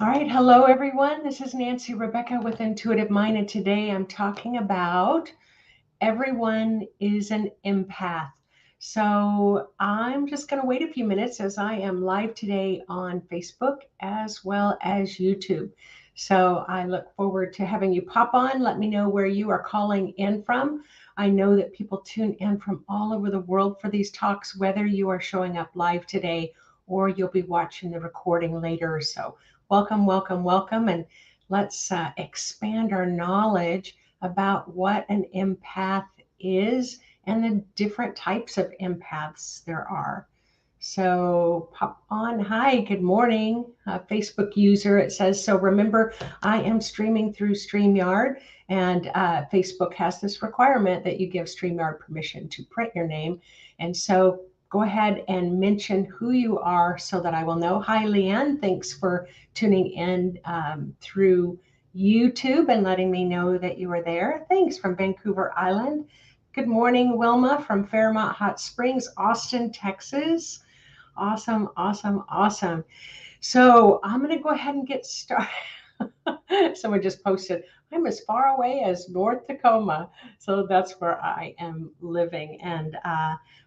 All right. Hello, everyone. This is Nancy Rebecca with Intuitive Mind, and today I'm talking about everyone is an empath. So I'm just going to wait a few minutes as I am live today on Facebook as well as YouTube. So I look forward to having you pop on. Let me know where you are calling in from. I know that people tune in from all over the world for these talks, whether you are showing up live today or you'll be watching the recording later. So welcome, welcome, welcome. And let's expand our knowledge about what an empath is and the different types of empaths there are. So pop on. Hi, good morning, Facebook user. It says, so remember, I am streaming through StreamYard, and Facebook has this requirement that you give StreamYard permission to print your name. And so go ahead and mention who you are so that I will know. Hi, Leanne. Thanks for tuning in through YouTube and letting me know that you are there. Thanks from Vancouver Island. Good morning, Wilma from Fairmont Hot Springs, Austin, Texas. Awesome, awesome, awesome. So I'm going to go ahead and get started. Someone just posted, I'm as far away as North Tacoma. So that's where I am living. And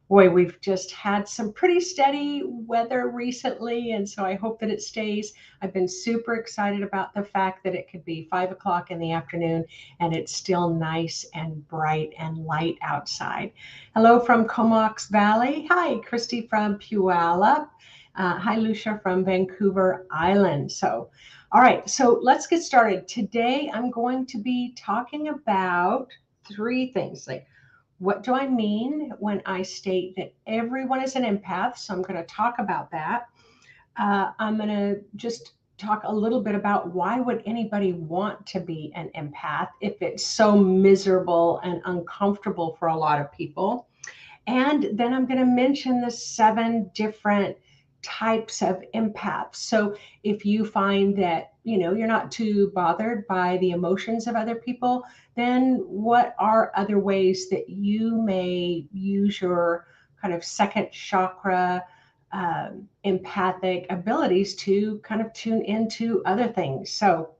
boy, we've just had some pretty steady weather recently. And so I hope that it stays. I've been super excited about the fact that it could be 5 o'clock in the afternoon and it's still nice and bright and light outside. Hello from Comox Valley. Hi, Christy from Puyallup. Hi, Lucia from Vancouver Island. So all right, so let's get started. Today, I'm going to be talking about three things. Like, what do I mean when I state that everyone is an empath? So I'm going to talk about that. I'm going to just talk a little bit about why would anybody want to be an empath if it's so miserable and uncomfortable for a lot of people. And then I'm going to mention the 7 different types of empaths. So if you find that, you're not too bothered by the emotions of other people, then what are other ways that you may use your kind of second chakra empathic abilities to kind of tune into other things? So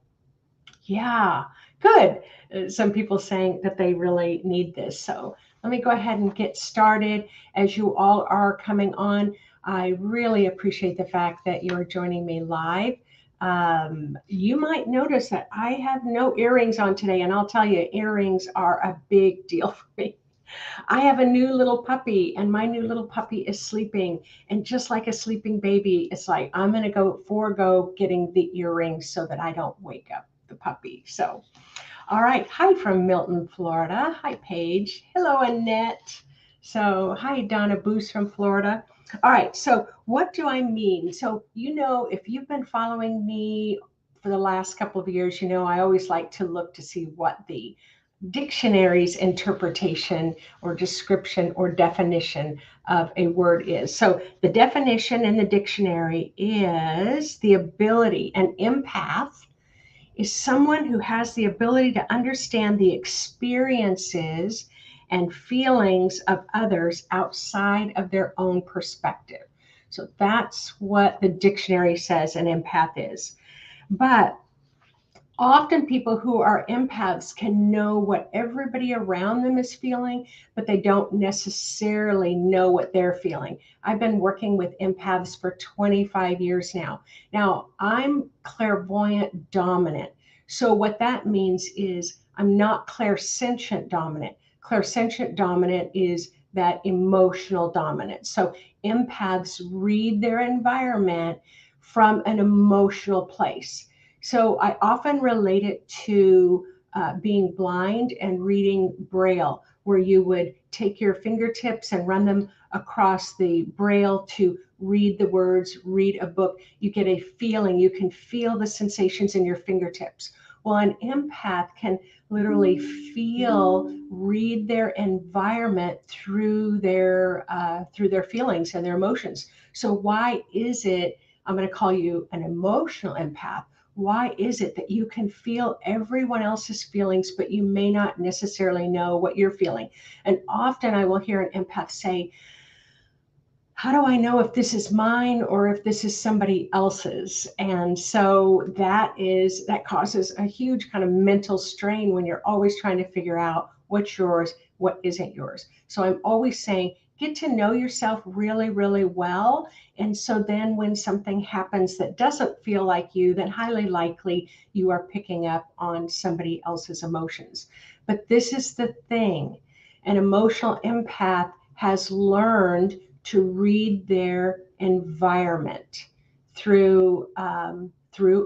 yeah, good. Some people saying that they really need this. So let me go ahead and get started. As you all are coming on, I really appreciate the fact that you're joining me live. You might notice that I have no earrings on today, and I'll tell you, earrings are a big deal for me. I have a new little puppy, and my new little puppy is sleeping. And just like a sleeping baby, it's like I'm going to forego getting the earrings so that I don't wake up the puppy. So, all right. Hi from Milton, Florida. Hi, Paige. Hello, Annette. So, hi, Donna Boos from Florida. All right. So, what do I mean? So, if you've been following me for the last couple of years, I always like to look to see what the dictionary's interpretation or description or definition of a word is. So the definition in the dictionary is the ability, an empath is someone who has the ability to understand the experiences and feelings of others outside of their own perspective. So that's what the dictionary says an empath is. But often people who are empaths can know what everybody around them is feeling, but they don't necessarily know what they're feeling. I've been working with empaths for 25 years now. Now, I'm clairvoyant dominant. So what that means is I'm not clairsentient dominant. Clairsentient dominant is that emotional dominance. So empaths read their environment from an emotional place. So I often relate it to being blind and reading Braille, where you would take your fingertips and run them across the Braille to read the words, read a book. You get a feeling, you can feel the sensations in your fingertips. Well, an empath can literally read their environment through their feelings and their emotions. So why is it, I'm going to call you an emotional empath? Why is it that you can feel everyone else's feelings, but you may not necessarily know what you're feeling? And often I will hear an empath say, how do I know if this is mine or if this is somebody else's? And so that causes a huge kind of mental strain when you're always trying to figure out what's yours, what isn't yours. So I'm always saying, get to know yourself really, really well. And so then when something happens that doesn't feel like you, then highly likely you are picking up on somebody else's emotions. But this is the thing, an emotional empath has learned to read their environment through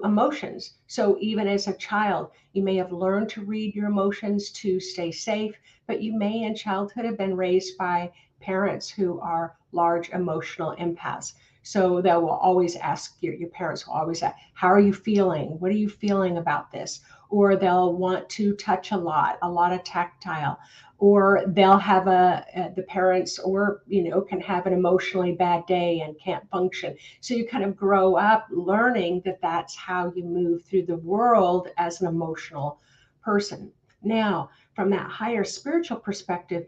emotions. So even as a child, you may have learned to read your emotions to stay safe, but you may in childhood have been raised by parents who are large emotional empaths. So they will always ask your parents will always ask, how are you feeling? What are you feeling about this? Or they'll want to touch a lot of tactile, or they'll have the parents, or can have an emotionally bad day and can't function. So you kind of grow up learning that that's how you move through the world as an emotional person. Now, from that higher spiritual perspective,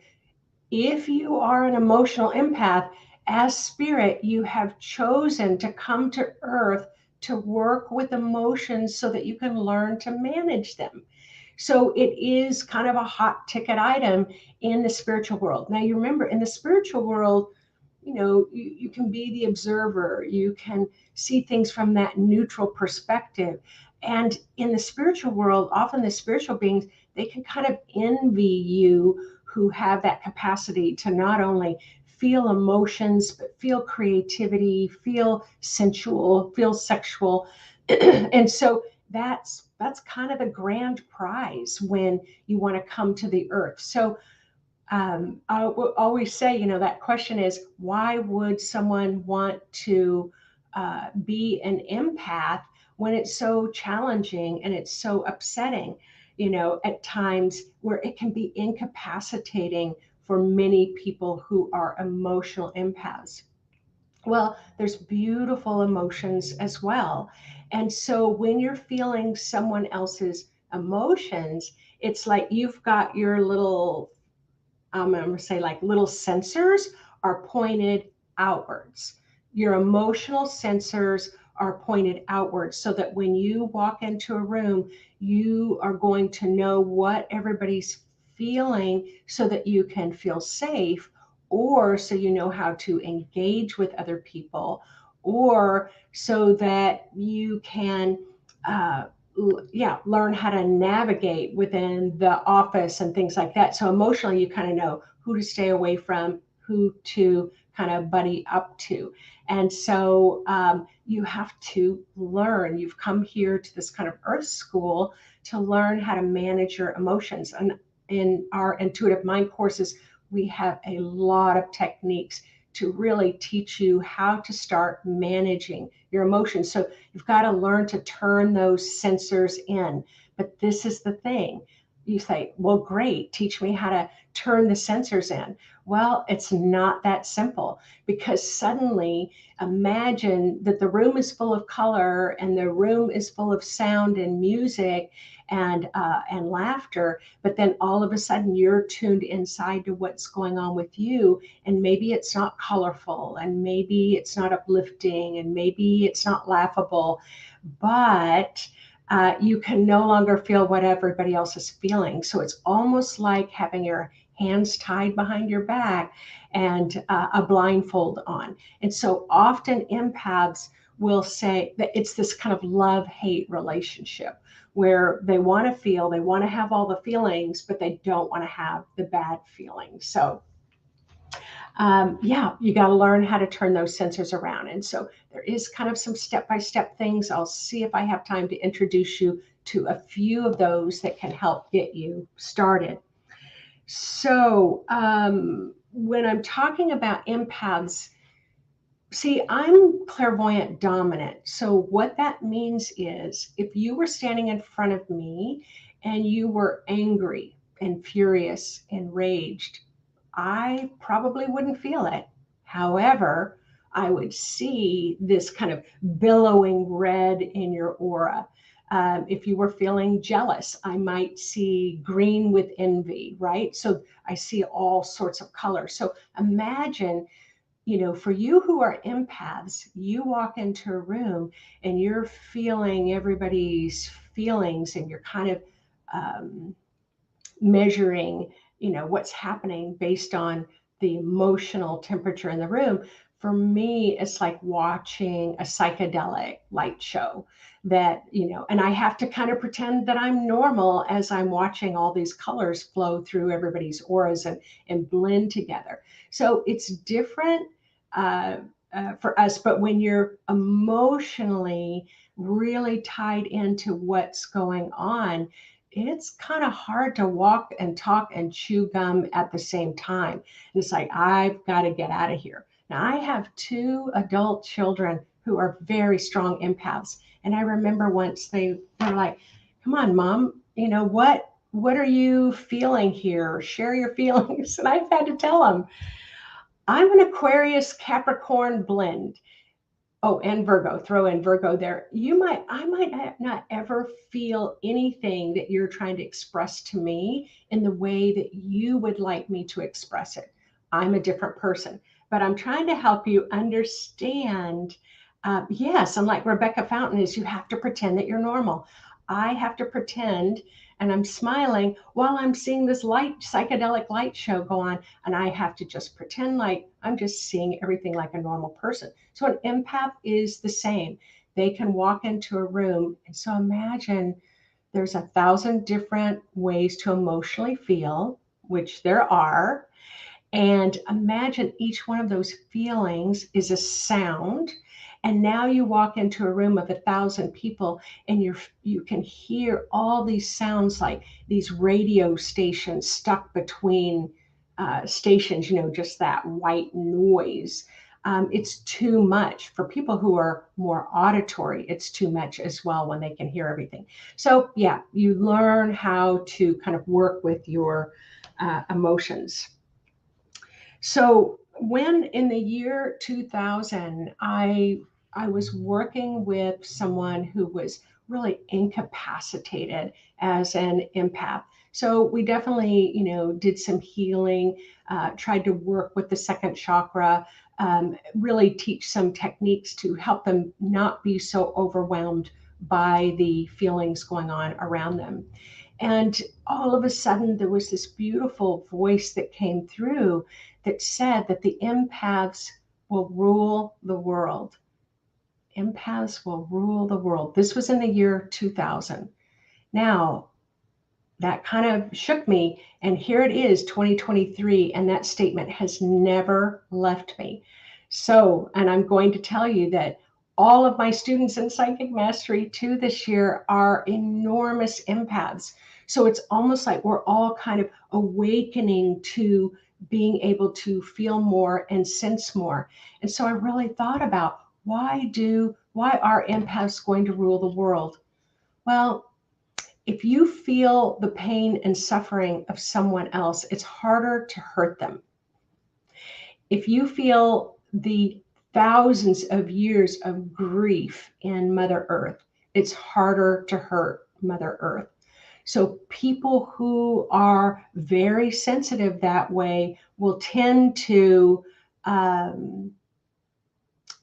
if you are an emotional empath, as spirit, you have chosen to come to earth to work with emotions so that you can learn to manage them. So it is kind of a hot ticket item in the spiritual world. Now, you remember, in the spiritual world, you can be the observer, you can see things from that neutral perspective. And in the spiritual world, often the spiritual beings, they can kind of envy you who have that capacity to not only feel emotions, but feel creativity, feel sensual, feel sexual. And so that's kind of the grand prize when you want to come to the earth. So I will always say, that question is, why would someone want to be an empath when it's so challenging and it's so upsetting, at times where it can be incapacitating for many people who are emotional empaths. Well, there's beautiful emotions as well. And so when you're feeling someone else's emotions, it's like you've got your little, I'm going to say, like little sensors are pointed outwards. Your emotional sensors are pointed outwards so that when you walk into a room, you are going to know what everybody's feeling so that you can feel safe, or so you know how to engage with other people, or so that you can uh, learn how to navigate within the office and things like that. So emotionally, you kind of know who to stay away from, who to kind of buddy up to. And so you have to learn. You've come here to this kind of earth school to learn how to manage your emotions. And in our intuitive mind courses, we have a lot of techniques to really teach you how to start managing your emotions. So you've got to learn to turn those sensors in. But this is the thing. You say, well, great, teach me how to turn the sensors in. Well, it's not that simple, because suddenly imagine that the room is full of color and the room is full of sound and music and laughter, but then all of a sudden you're tuned inside to what's going on with you, and maybe it's not colorful, and maybe it's not uplifting, and maybe it's not laughable, but you can no longer feel what everybody else is feeling. So it's almost like having your hands tied behind your back and a blindfold on. And so often empaths will say that it's this kind of love-hate relationship where they want to feel, they want to have all the feelings, but they don't want to have the bad feelings. So you got to learn how to turn those sensors around. And so there is kind of some step-by-step things. I'll see if I have time to introduce you to a few of those that can help get you started. So when I'm talking about empaths, see, I'm clairvoyant dominant. So what that means is, if you were standing in front of me and you were angry and furious, enraged, I probably wouldn't feel it. However, I would see this kind of billowing red in your aura. If you were feeling jealous, I might see green with envy, right? So I see all sorts of colors. So imagine for you who are empaths, you walk into a room and you're feeling everybody's feelings, and you're kind of um, measuring, what's happening based on the emotional temperature in the room. For me, it's like watching a psychedelic light show that, and I have to kind of pretend that I'm normal as I'm watching all these colors flow through everybody's auras and blend together. So it's different uh, for us, but when you're emotionally really tied into what's going on, it's kind of hard to walk and talk and chew gum at the same time. And it's like, I've got to get out of here. Now, I have two adult children who are very strong empaths. And I remember once they're like, come on, mom, what are you feeling here? Share your feelings. And I've had to tell them, I'm an Aquarius Capricorn blend. Oh, and Virgo, throw in Virgo there. I might not ever feel anything that you're trying to express to me in the way that you would like me to express it. I'm a different person, but I'm trying to help you understand. Yes, I'm like Rebecca Fountain is, you have to pretend that you're normal. I have to pretend and I'm smiling while I'm seeing this psychedelic light show go on. And I have to just pretend like I'm just seeing everything like a normal person. So an empath is the same. They can walk into a room. And so imagine there's 1,000 different ways to emotionally feel, which there are. And imagine each one of those feelings is a sound. And now you walk into a room of 1,000 people, and you can hear all these sounds like these radio stations stuck between stations, just that white noise. It's too much for people who are more auditory. It's too much as well when they can hear everything. So yeah, you learn how to kind of work with your emotions. So when in the year 2000, I was working with someone who was really incapacitated as an empath. So we definitely, did some healing, tried to work with the second chakra, really teach some techniques to help them not be so overwhelmed by the feelings going on around them. And all of a sudden, there was this beautiful voice that came through that said that the empaths will rule the world. Empaths will rule the world. This was in the year 2000. Now, that kind of shook me. And here it is, 2023, and that statement has never left me. So, and I'm going to tell you that all of my students in Psychic Mastery 2 this year are enormous empaths. So it's almost like we're all kind of awakening to being able to feel more and sense more. And so I really thought about why are empaths going to rule the world? Well, if you feel the pain and suffering of someone else, it's harder to hurt them. If you feel the thousands of years of grief in Mother Earth, it's harder to hurt Mother Earth. So people who are very sensitive that way will tend to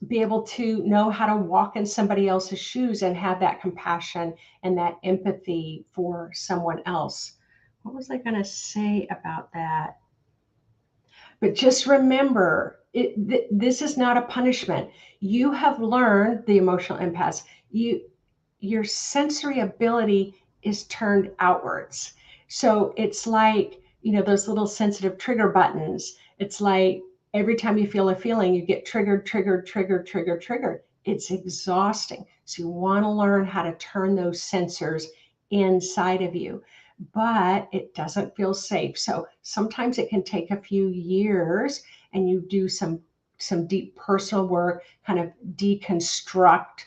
be able to know how to walk in somebody else's shoes and have that compassion and that empathy for someone else. What was I going to say about that? But just remember, this is not a punishment. You have learned the emotional empaths. Your sensory ability is turned outwards. So it's like, those little sensitive trigger buttons. It's like every time you feel a feeling, you get triggered, triggered, triggered, triggered, triggered. It's exhausting. So you want to learn how to turn those sensors inside of you, but it doesn't feel safe. So sometimes it can take a few years, and you do some deep personal work, kind of deconstruct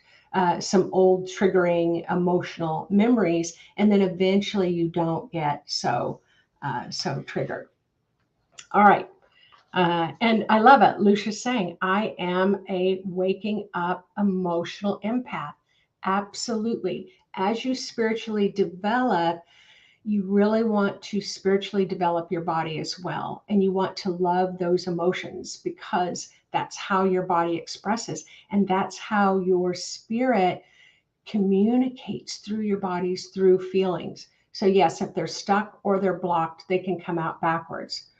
some old triggering emotional memories, and then eventually you don't get so triggered. All right. And I love it. Lucia's saying, I am a waking up emotional empath. Absolutely. As you spiritually develop, you really want to spiritually develop your body as well. And you want to love those emotions, because That's how your body expresses. And that's how your spirit communicates through your bodies through feelings. So yes, if they're stuck or they're blocked, they can come out backwards.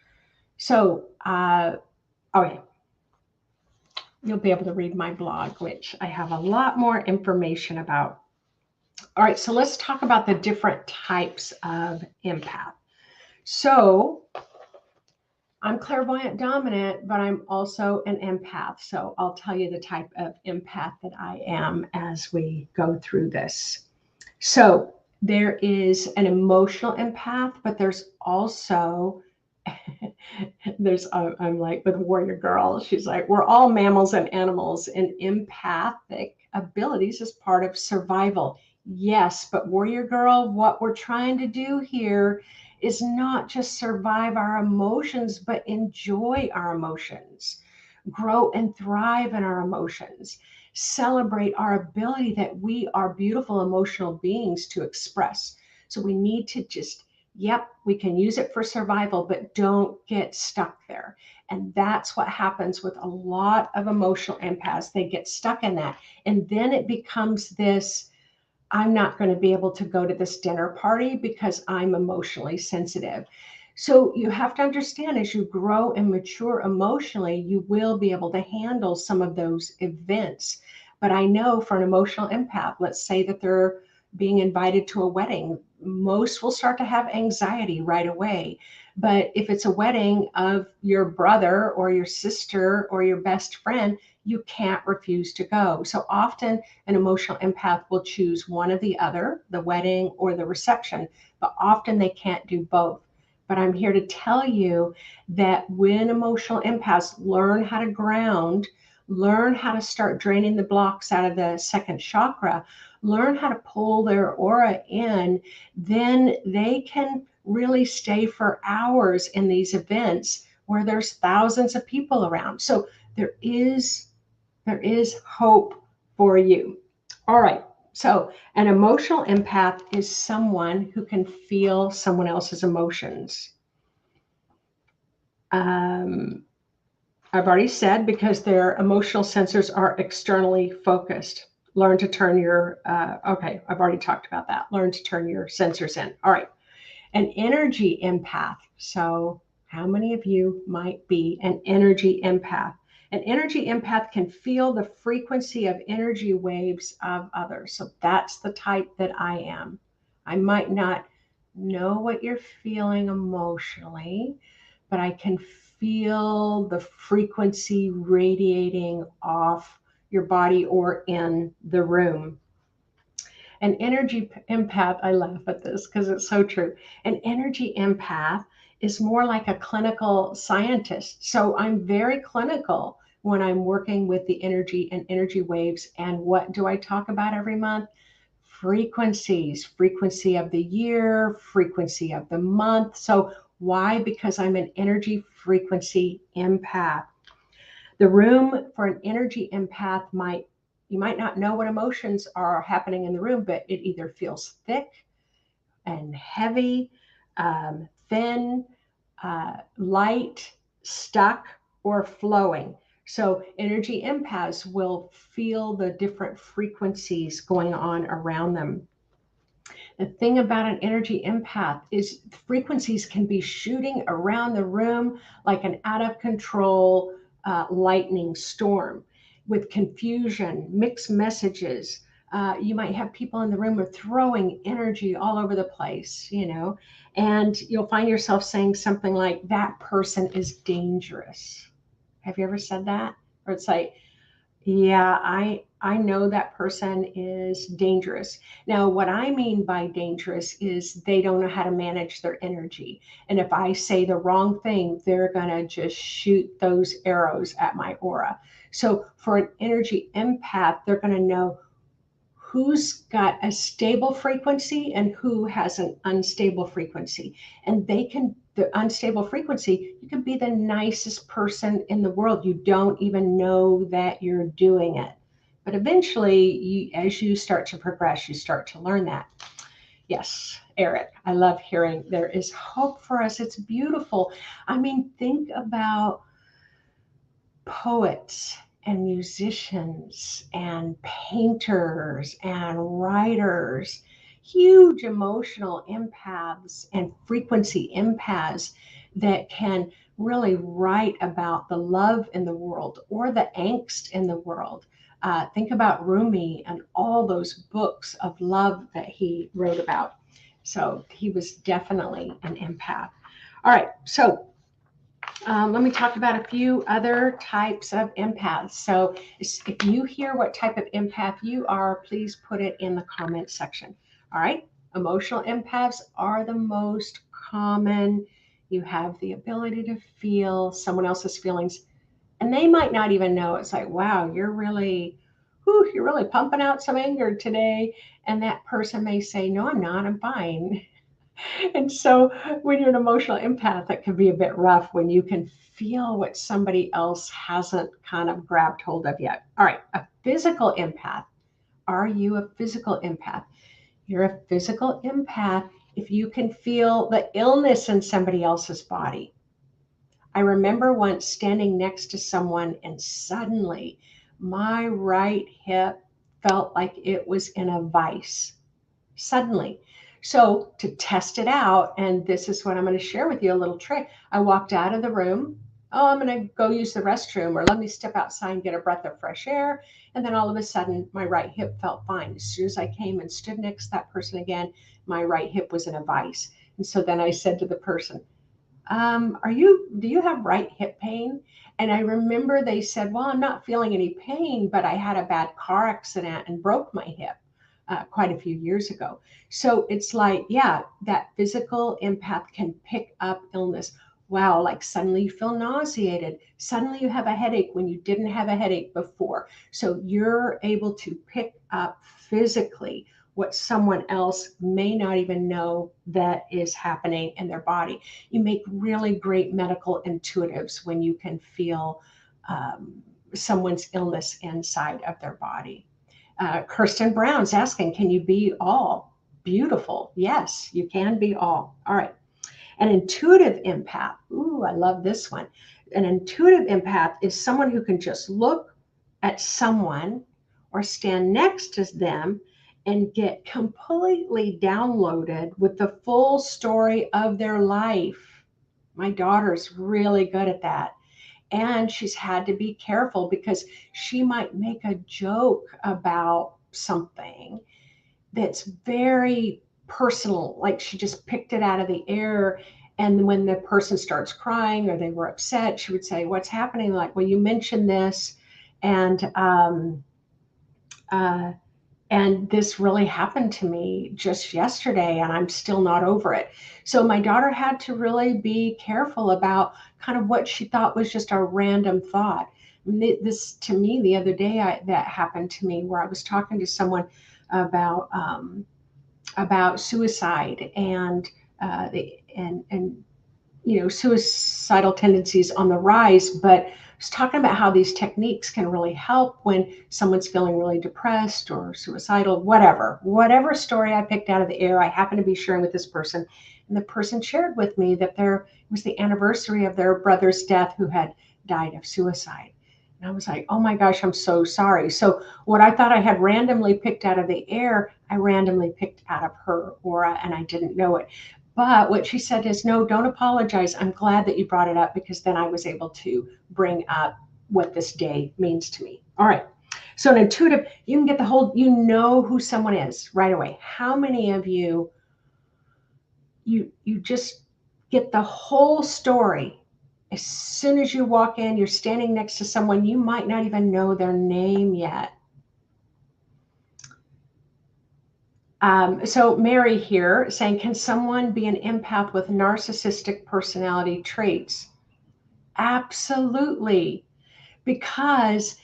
So, okay, you'll be able to read my blog, which I have a lot more information about. All right, so let's talk about the different types of empath. So I'm clairvoyant dominant, but I'm also an empath. So I'll tell you the type of empath that I am as we go through this. So there is an emotional empath, but there's also I'm like with Warrior Girl. She's like, we're all mammals and animals, and empathic abilities is part of survival. Yes, but Warrior Girl, what we're trying to do here is not just survive our emotions, but enjoy our emotions, grow and thrive in our emotions, celebrate our ability that we are beautiful emotional beings to express. So we need to just, yep, we can use it for survival, but don't get stuck there. And that's what happens with a lot of emotional empaths. They get stuck in that. And then it becomes this, I'm not going to be able to go to this dinner party because I'm emotionally sensitive. So you have to understand, as you grow and mature emotionally, you will be able to handle some of those events. But I know for an emotional empath, let's say that they're being invited to a wedding, most will start to have anxiety right away. But if it's a wedding of your brother or your sister or your best friend, you can't refuse to go. So often an emotional empath will choose one or the other, the wedding or the reception, but often they can't do both. But I'm here to tell you that when emotional empaths learn how to ground, learn how to start draining the blocks out of the second chakra, learn how to pull their aura in, then they can really stay for hours in these events where there's thousands of people around. So there is hope for you. All right. So an emotional empath is someone who can feel someone else's emotions. I've already said, because their emotional sensors are externally focused. Learn to turn your, okay, I've already talked about that. Learn to turn your sensors in. All right. An energy empath. So how many of you might be an energy empath? An energy empath can feel the frequency of energy waves of others. So that's the type that I am. I might not know what you're feeling emotionally, but I can feel the frequency radiating off your body or in the room. An energy empath, I laugh at this because it's so true. An energy empath is more like a clinical scientist. So I'm very clinical when I'm working with the energy and energy waves. And what do I talk about every month? Frequencies, frequency of the year, frequency of the month. So why? Because I'm an energy frequency empath. The room for an energy empath you might not know what emotions are happening in the room, but it either feels thick and heavy, thin, light, stuck, or flowing. So energy empaths will feel the different frequencies going on around them. The thing about an energy empath is frequencies can be shooting around the room like an out of control lightning storm with confusion, mixed messages. You might have people in the room who are throwing energy all over the place, and you'll find yourself saying something like, that person is dangerous. Have you ever said that? Or it's like, yeah, I know that person is dangerous. Now, what I mean by dangerous is they don't know how to manage their energy. And if I say the wrong thing, they're going to just shoot those arrows at my aura. So for an energy empath, they're going to know who's got a stable frequency and who has an unstable frequency. And the unstable frequency, you can be the nicest person in the world. You don't even know that you're doing it. But eventually, as you start to progress, you start to learn that. Yes, Eric, I love hearing there is hope for us. It's beautiful. I mean, think about poets and musicians and painters and writers, huge emotional empaths and frequency empaths that can really write about the love in the world or the angst in the world. Think about Rumi and all those books of love that he wrote about. So he was definitely an empath. All right, so let me talk about a few other types of empaths. So if you hear what type of empath you are, please put it in the comment section. All right. Emotional empaths are the most common. You have the ability to feel someone else's feelings, and they might not even know. It's like, wow, you're really pumping out some anger today. And that person may say, no, I'm not, I'm fine. And so when you're an emotional empath, it can be a bit rough when you can feel what somebody else hasn't kind of grabbed hold of yet. All right, a physical empath. Are you a physical empath? You're a physical empath if you can feel the illness in somebody else's body. I remember once standing next to someone and suddenly my right hip felt like it was in a vice. Suddenly. So to test it out, and this is what I'm going to share with you, a little trick. I walked out of the room. Oh, I'm going to go use the restroom, or let me step outside and get a breath of fresh air. And then all of a sudden, my right hip felt fine. As soon as I came and stood next to that person again, my right hip was in a vice. And so then I said to the person, do you have right hip pain? And I remember they said, well, I'm not feeling any pain, but I had a bad car accident and broke my hip quite a few years ago. So it's like, yeah, that physical empath can pick up illness. Wow, like suddenly you feel nauseated. Suddenly you have a headache when you didn't have a headache before. So you're able to pick up physically what someone else may not even know that is happening in their body. You make really great medical intuitives when you can feel someone's illness inside of their body. Kirsten Brown's asking, can you be all? Beautiful. Yes, you can be all. All right. An intuitive empath. Ooh, I love this one. An intuitive empath is someone who can just look at someone or stand next to them and get completely downloaded with the full story of their life. My daughter's really good at that. And she's had to be careful because she might make a joke about something that's very personal, like she just picked it out of the air. And when the person starts crying or they were upset, she would say, what's happening? Like, well, you mentioned this, and uh, and this really happened to me just yesterday, and I'm still not over it. So my daughter had to really be careful about kind of what she thought was just a random thought. This to me the other day, that happened to me where I was talking to someone about suicide and and suicidal tendencies on the rise, but I was talking about how these techniques can really help when someone's feeling really depressed or suicidal, whatever story I picked out of the air, I happened to be sharing with this person. And the person shared with me that it was the anniversary of their brother's death who had died of suicide. And I was like, oh my gosh, I'm so sorry. So what I thought I had randomly picked out of the air, I randomly picked out of her aura, and I didn't know it. But what she said is, no, don't apologize. I'm glad that you brought it up because then I was able to bring up what this day means to me. All right. So an intuitive, you can get you know who someone is right away. How many of you just get the whole story? As soon as you walk in, you're standing next to someone, you might not even know their name yet. So Mary here saying, can someone be an empath with narcissistic personality traits? Absolutely, because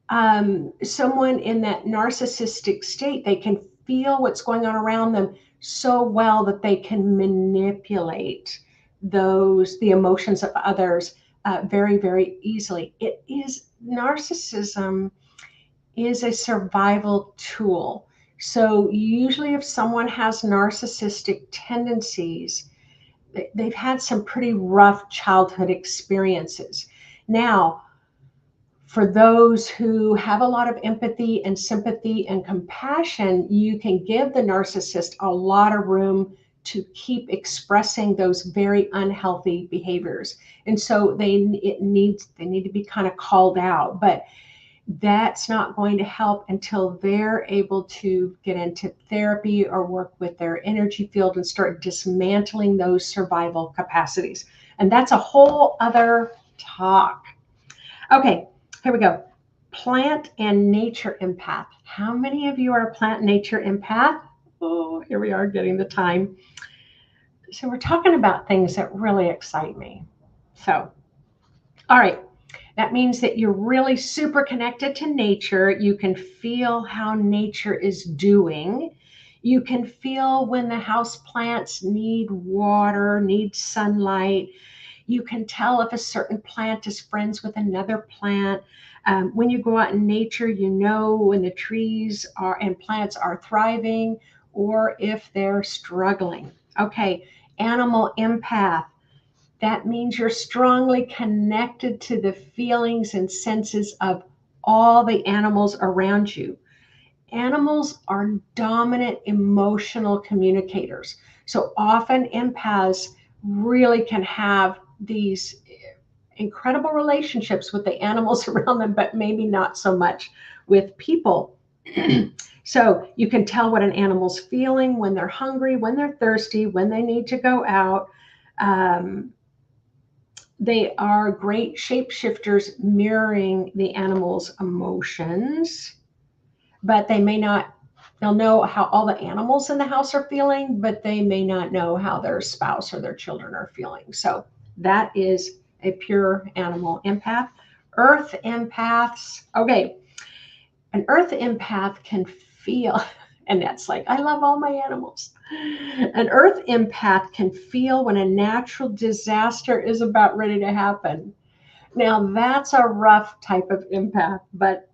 someone in that narcissistic state, they can feel what's going on around them so well that they can manipulate the emotions of others very, very easily. Narcissism is a survival tool. So usually if someone has narcissistic tendencies, they've had some pretty rough childhood experiences. Now, For those who have a lot of empathy and sympathy and compassion, you can give the narcissist a lot of room to keep expressing those very unhealthy behaviors. And so they need to be kind of called out, but that's not going to help until they're able to get into therapy or work with their energy field and start dismantling those survival capacities. And that's a whole other talk. Okay, here we go. Plant and nature empath. How many of you are a plant nature empath? Oh, here we are getting the time. So we're talking about things that really excite me. So, all right. That means that you're really super connected to nature. You can feel how nature is doing. You can feel when the house plants need water, need sunlight. You can tell if a certain plant is friends with another plant. When you go out in nature, you know when the trees are and plants are thriving or if they're struggling. Okay, animal empath. That means you're strongly connected to the feelings and senses of all the animals around you. Animals are dominant emotional communicators. So often empaths really can have these incredible relationships with the animals around them, but maybe not so much with people. So you can tell what an animal's feeling when they're hungry, when they're thirsty, when they need to go out. They are great shapeshifters mirroring the animal's emotions, but they'll know how all the animals in the house are feeling, but they may not know how their spouse or their children are feeling. So that is a pure animal empath. Earth empaths. Okay. An earth empath can feel, and that's like, I love all my animals. An earth empath can feel when a natural disaster is about ready to happen. Now, that's a rough type of empath, but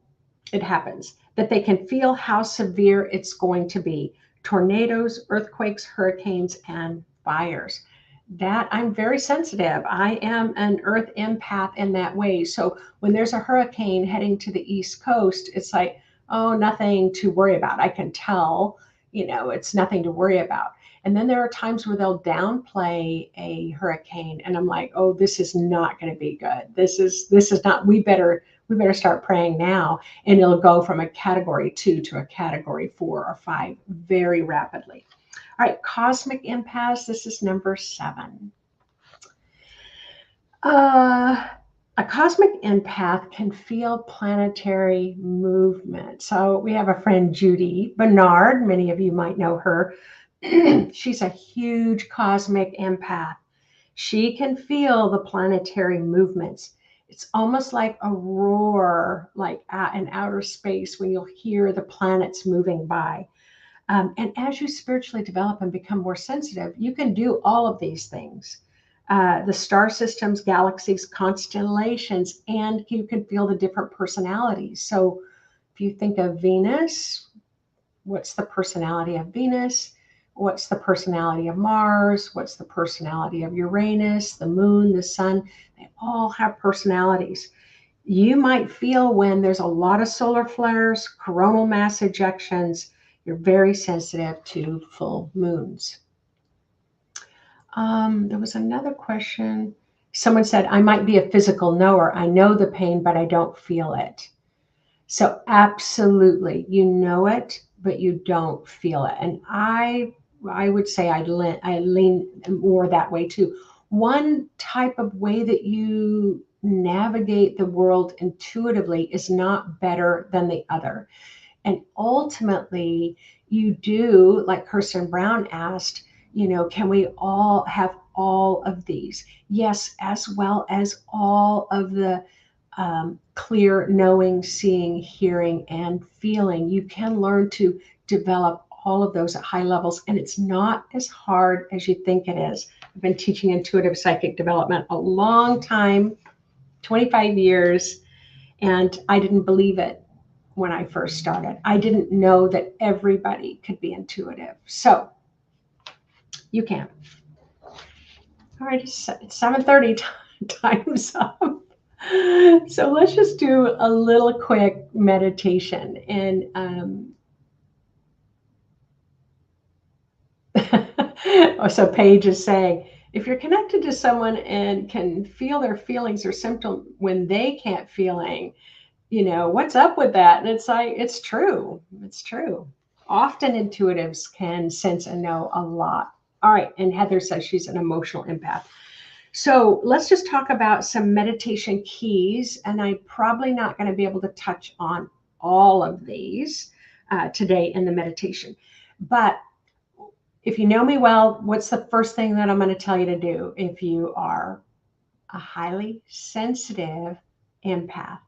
it happens. That they can feel how severe it's going to be. Tornadoes, earthquakes, hurricanes, and fires. That I'm very sensitive. I am an earth empath in that way. So when there's a hurricane heading to the East Coast, it's like, oh, nothing to worry about. I can tell, it's nothing to worry about. And then there are times where they'll downplay a hurricane, and I'm like, oh, this is not going to be good. This is not. We better start praying now, and it'll go from a category 2 to a category 4 or 5 very rapidly. All right, cosmic empaths. This is number 7. A cosmic empath can feel planetary movement. So we have a friend, Judy Bernard. Many of you might know her. She's a huge cosmic empath. She can feel the planetary movements. It's almost like a roar, like in outer space when you'll hear the planets moving by. And as you spiritually develop and become more sensitive, you can do all of these things. The star systems, galaxies, constellations, and you can feel the different personalities. So if you think of Venus, what's the personality of Venus? What's the personality of Mars? What's the personality of Uranus, the moon, the sun? They all have personalities. You might feel when there's a lot of solar flares, coronal mass ejections, you're very sensitive to full moons. There was another question. Someone said, I might be a physical knower. I know the pain, but I don't feel it. So absolutely, you know it, but you don't feel it. And I would say I lean more that way too. One type of way that you navigate the world intuitively is not better than the other. And ultimately, you do, like Kirsten Brown asked, can we all have all of these? Yes, as well as all of the clear knowing, seeing, hearing, and feeling. You can learn to develop all of those at high levels, and it's not as hard as you think it is. I've been teaching intuitive psychic development a long time, 25 years, and I didn't believe it when I first started. I didn't know that everybody could be intuitive. So you can. All right, it's 7:30, time's up. So let's just do a little quick meditation. And so Paige is saying, if you're connected to someone and can feel their feelings or symptom when they can't feeling, what's up with that? And it's like, it's true. It's true. Often intuitives can sense and know a lot. All right. And Heather says she's an emotional empath. So let's just talk about some meditation keys. And I'm probably not going to be able to touch on all of these today in the meditation. But if you know me well, what's the first thing that I'm going to tell you to do if you are a highly sensitive empath?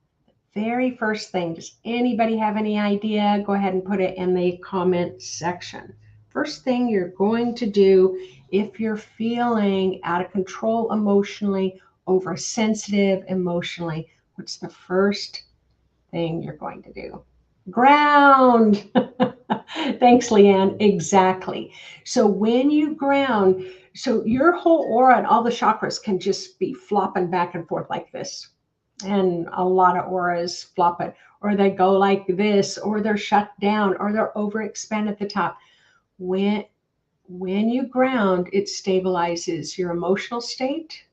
Very first thing, does anybody have any idea? Go ahead and put it in the comment section. First thing you're going to do if you're feeling out of control emotionally, oversensitive emotionally, what's the first thing you're going to do? Ground. Thanks, Leanne. Exactly. So when you ground, so your whole aura and all the chakras can just be flopping back and forth like this. And a lot of auras flop it, or they go like this, or they're shut down, or they're overexpanded at the top. When you ground, it stabilizes your emotional state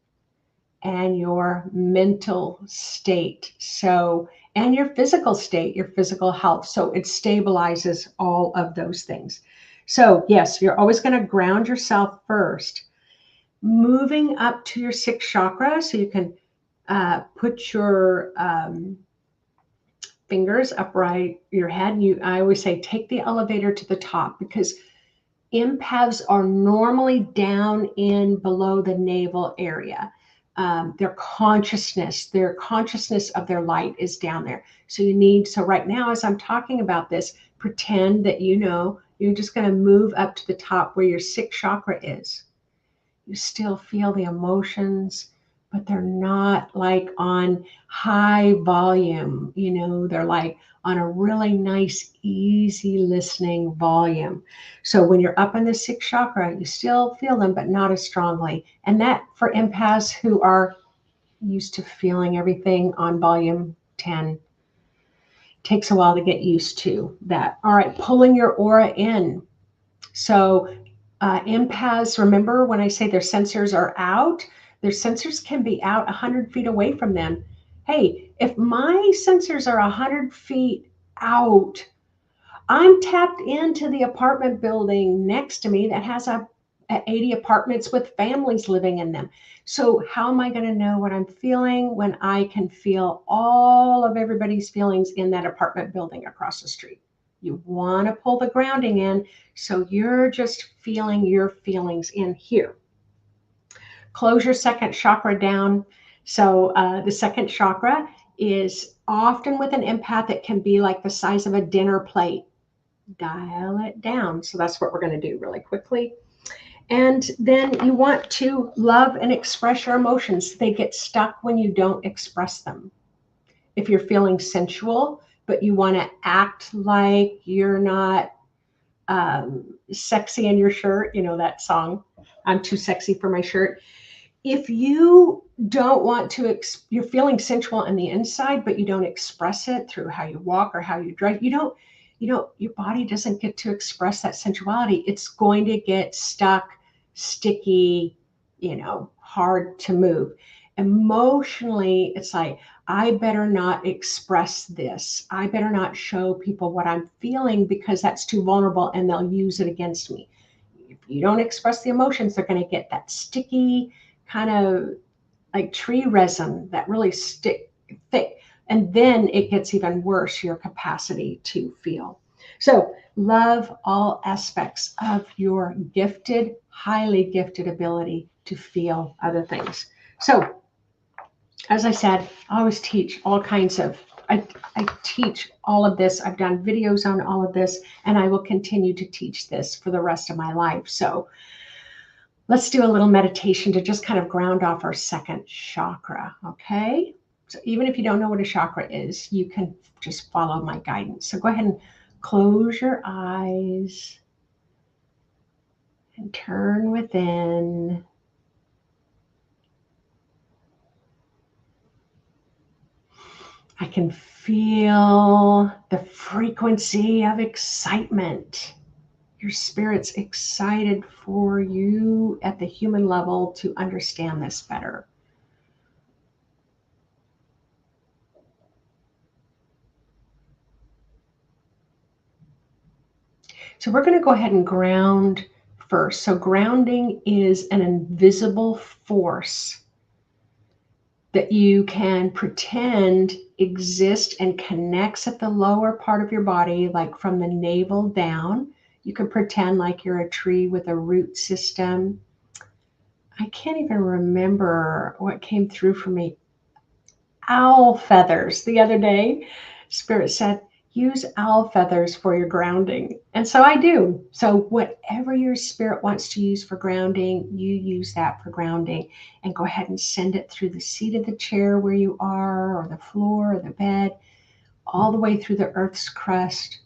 and your mental state. So, and your physical state, your physical health. So it stabilizes all of those things. So yes, you're always going to ground yourself first, moving up to your sixth chakra. So you can put your fingers upright your head. I always say, take the elevator to the top, because empaths are normally down in below the navel area. Their consciousness of their light is down there. So right now, as I'm talking about this, pretend that you're just going to move up to the top where your sixth chakra is. You still feel the emotions, but they're not like on high volume. They're like on a really nice, easy listening volume. So when you're up in the sixth chakra, you still feel them, but not as strongly. And that, for empaths who are used to feeling everything on volume 10, takes a while to get used to that. All right, pulling your aura in. So empaths, remember when I say their sensors are out, their sensors can be out 100 feet away from them. Hey, if my sensors are 100 feet out, I'm tapped into the apartment building next to me that has 80 apartments with families living in them. So how am I going to know what I'm feeling when I can feel all of everybody's feelings in that apartment building across the street? You want to pull the grounding in, so you're just feeling your feelings in here. Close your second chakra down. So the second chakra is often with an empath, it can be like the size of a dinner plate. Dial it down. So that's what we're going to do really quickly. And then you want to love and express your emotions. They get stuck when you don't express them. If you're feeling sensual, but you want to act like you're not sexy in your shirt, that song, I'm too sexy for my shirt. If you don't want to, you're feeling sensual on the inside, but you don't express it through how you walk or how you drive, your body doesn't get to express that sensuality. It's going to get stuck, sticky, hard to move. Emotionally, it's like, I better not express this. I better not show people what I'm feeling, because that's too vulnerable and they'll use it against me. If you don't express the emotions, they're going to get that sticky, kind of like tree resin that really stick thick. And then it gets even worse, your capacity to feel. So love all aspects of your gifted, highly gifted ability to feel other things. So as I said, I always teach all kinds of, I teach all of this. I've done videos on all of this, and I will continue to teach this for the rest of my life. So let's do a little meditation to just kind of ground off our second chakra, okay? So even if you don't know what a chakra is, you can just follow my guidance. So go ahead and close your eyes and turn within. I can feel the frequency of excitement. Your spirit's excited for you at the human level to understand this better. So we're going to go ahead and ground first. So grounding is an invisible force that you can pretend exists and connects at the lower part of your body, like from the navel down. You can pretend like you're a tree with a root system. I can't even remember what came through for me. Owl feathers the other day. Spirit said, use owl feathers for your grounding. And so I do. So whatever your spirit wants to use for grounding, you use that for grounding, and go ahead and send it through the seat of the chair where you are, or the floor, or the bed, all the way through the earth's crust,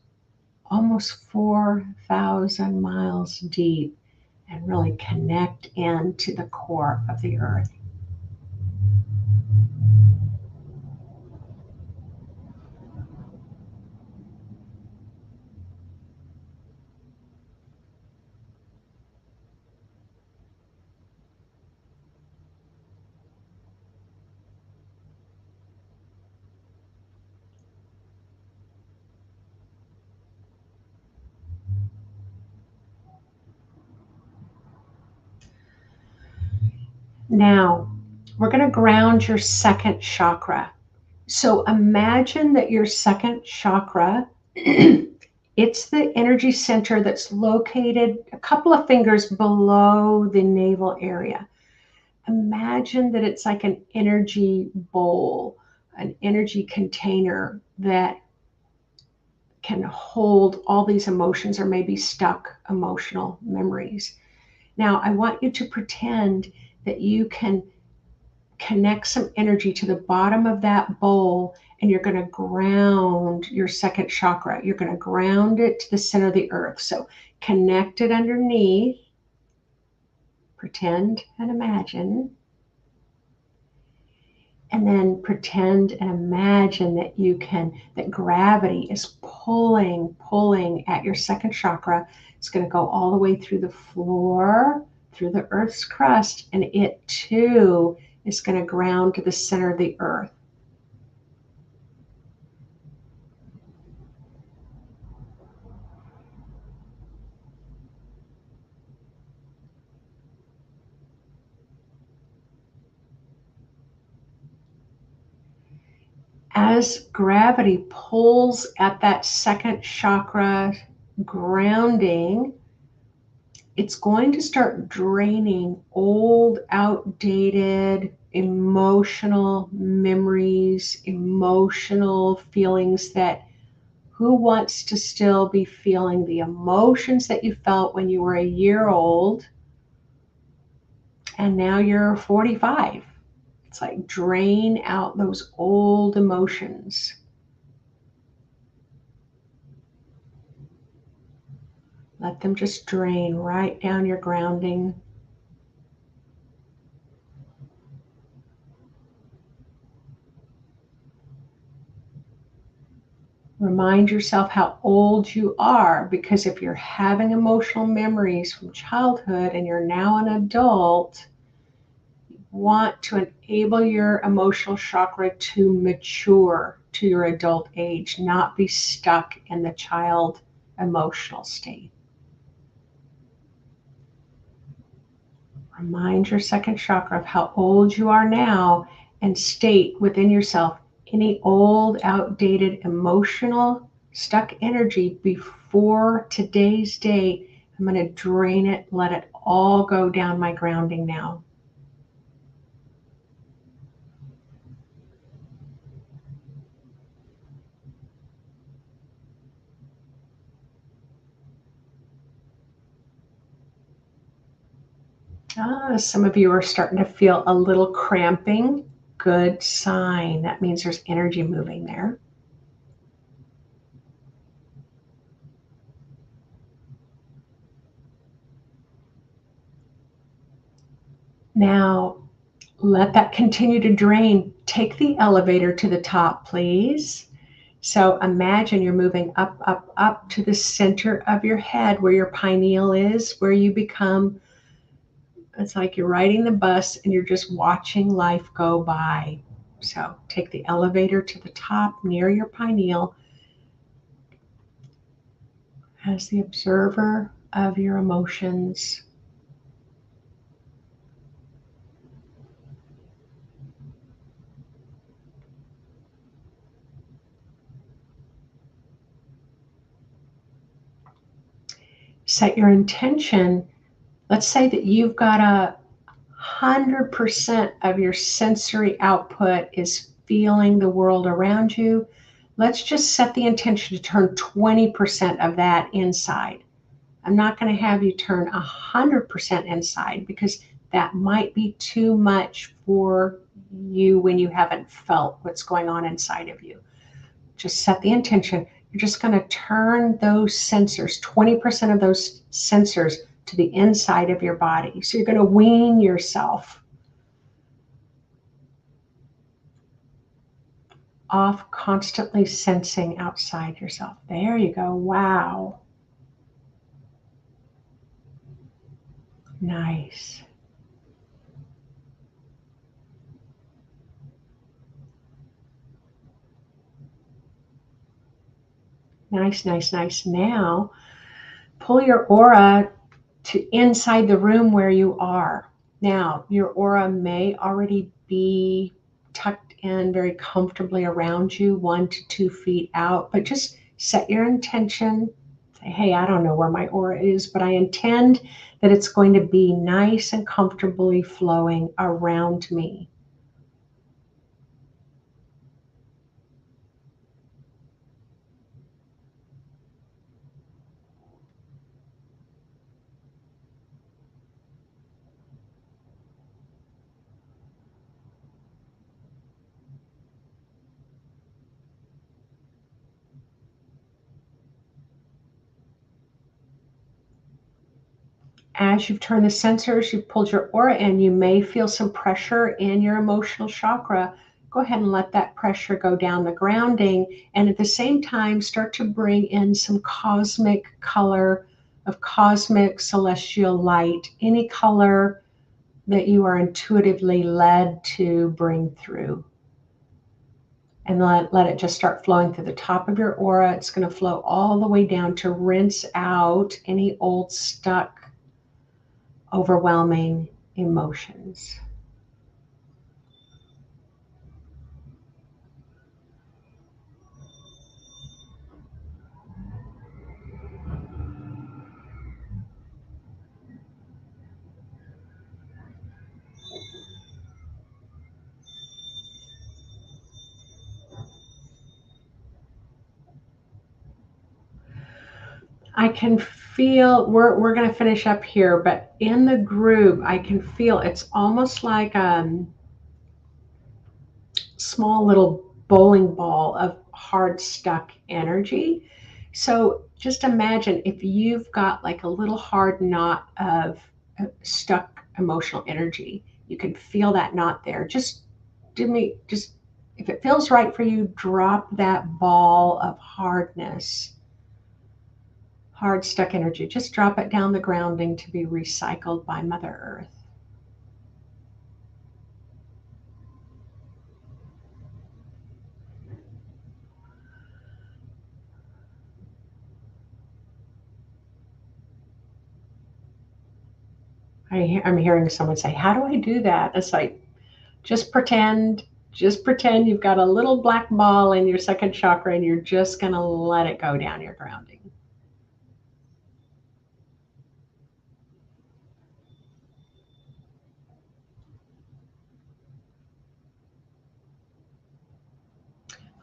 almost 4,000 miles deep, and really connect into the core of the earth. Now, we're going to ground your second chakra. So imagine that your second chakra, it's the energy center that's located a couple of fingers below the navel area. Imagine that it's like an energy bowl, an energy container that can hold all these emotions or maybe stuck emotional memories. Now, I want you to pretend that you can connect some energy to the bottom of that bowl, and you're going to ground your second chakra. You're going to ground it to the center of the earth. So connect it underneath, pretend and imagine, and then pretend and imagine that that gravity is pulling at your second chakra. It's going to go all the way through the floor, through the earth's crust, and it too is going to ground to the center of the earth. As gravity pulls at that second chakra grounding, it's going to start draining old, outdated, emotional memories, emotional feelings that who wants to still be feeling the emotions that you felt when you were a year old and now you're 45? It's like drain out those old emotions. Let them just drain right down your grounding. Remind yourself how old you are, because if you're having emotional memories from childhood and you're now an adult, you want to enable your emotional chakra to mature to your adult age, not be stuck in the child emotional state. Remind your second chakra of how old you are now and state within yourself any old, outdated, emotional, stuck energy before today's date. I'm going to drain it, let it all go down my grounding now. Some of you are starting to feel a little cramping. Good sign. That means there's energy moving there. Now, Let that continue to drain. Take the elevator to the top, please. So imagine you're moving up, up, up to the center of your head where your pineal is, where you become, it's like you're riding the bus and you're just watching life go by. So take the elevator to the top near your pineal as the observer of your emotions. Set your intention. Let's say that you've got 100% of your sensory output is feeling the world around you. Let's just set the intention to turn 20% of that inside. I'm not going to have you turn 100% inside because that might be too much for you when you haven't felt what's going on inside of you. Just set the intention. You're just going to turn those sensors, 20% of those sensors, to the inside of your body. So you're going to wean yourself off constantly sensing outside yourself. There you go. Wow. Nice. Nice, nice, nice. Now, pull your aura to inside the room where you are. Now, your aura may already be tucked in very comfortably around you, 1 to 2 feet out, but just set your intention. Say, hey, I don't know where my aura is, but I intend that it's going to be nice and comfortably flowing around me. As you've turned the sensors, you've pulled your aura in, you may feel some pressure in your emotional chakra. Go ahead and let that pressure go down the grounding. And at the same time, start to bring in some cosmic color of cosmic celestial light, any color that you are intuitively led to bring through. And let it just start flowing through the top of your aura. It's going to flow all the way down to rinse out any old stuck overwhelming emotions. I can feel, we're going to finish up here, but in the group, I can feel it's almost like a small little bowling ball of hard stuck energy. So just imagine if you've got like a little hard knot of stuck emotional energy, you can feel that knot there. Just if it feels right for you, drop that ball of hardness, hard stuck energy. Just drop it down the grounding to be recycled by Mother Earth. I'm hearing someone say, how do I do that? It's like, just pretend you've got a little black ball in your second chakra and you're just going to let it go down your grounding.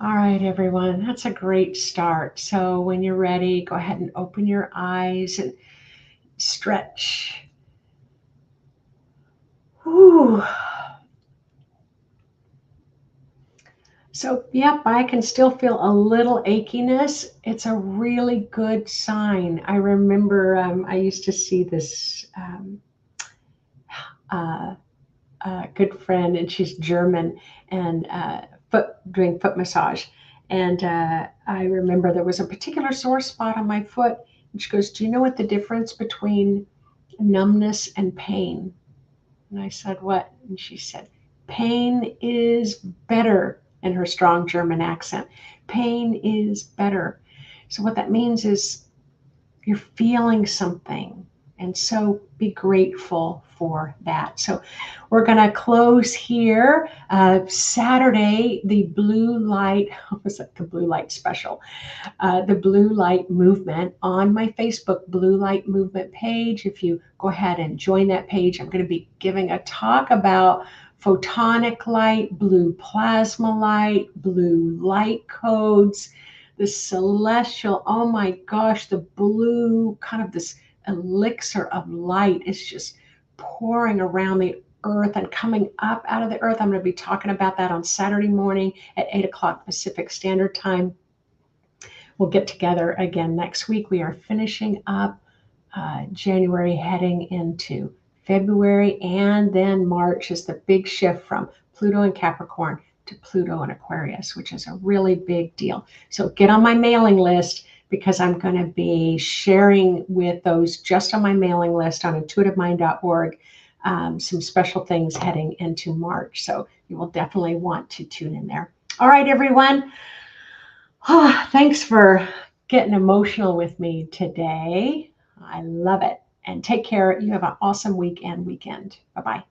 All right, everyone, that's a great start. So when you're ready, go ahead and open your eyes and stretch. Whew. So, yep, I can still feel a little achiness. It's a really good sign. I remember I used to see this good friend, and she's German, and doing foot massage. And I remember there was a particular sore spot on my foot, and she goes, "Do you know what the difference between numbness and pain?" And I said, "What?" And she said, "Pain is better," in her strong German accent. Pain is better. So what that means is you're feeling something. And so be grateful for that. So we're going to close here. Saturday, the blue light, was like the blue light special, the blue light movement on my Facebook blue light movement page. If you go ahead and join that page, I'm going to be giving a talk about photonic light, blue plasma light, blue light codes, the celestial, oh my gosh, the blue, kind of this elixir of light is just pouring around the earth and coming up out of the earth. I'm going to be talking about that on Saturday morning at 8 o'clock Pacific Standard Time. We'll get together again next week. We are finishing up January, heading into February, and then March is the big shift from Pluto and Capricorn to Pluto and Aquarius, which is a really big deal. So get on my mailing list, because I'm going to be sharing with those just on my mailing list on intuitivemind.org some special things heading into March. So you will definitely want to tune in there. All right, everyone. Thanks for getting emotional with me today. I love it. And take care. You have an awesome week and weekend. Bye-bye.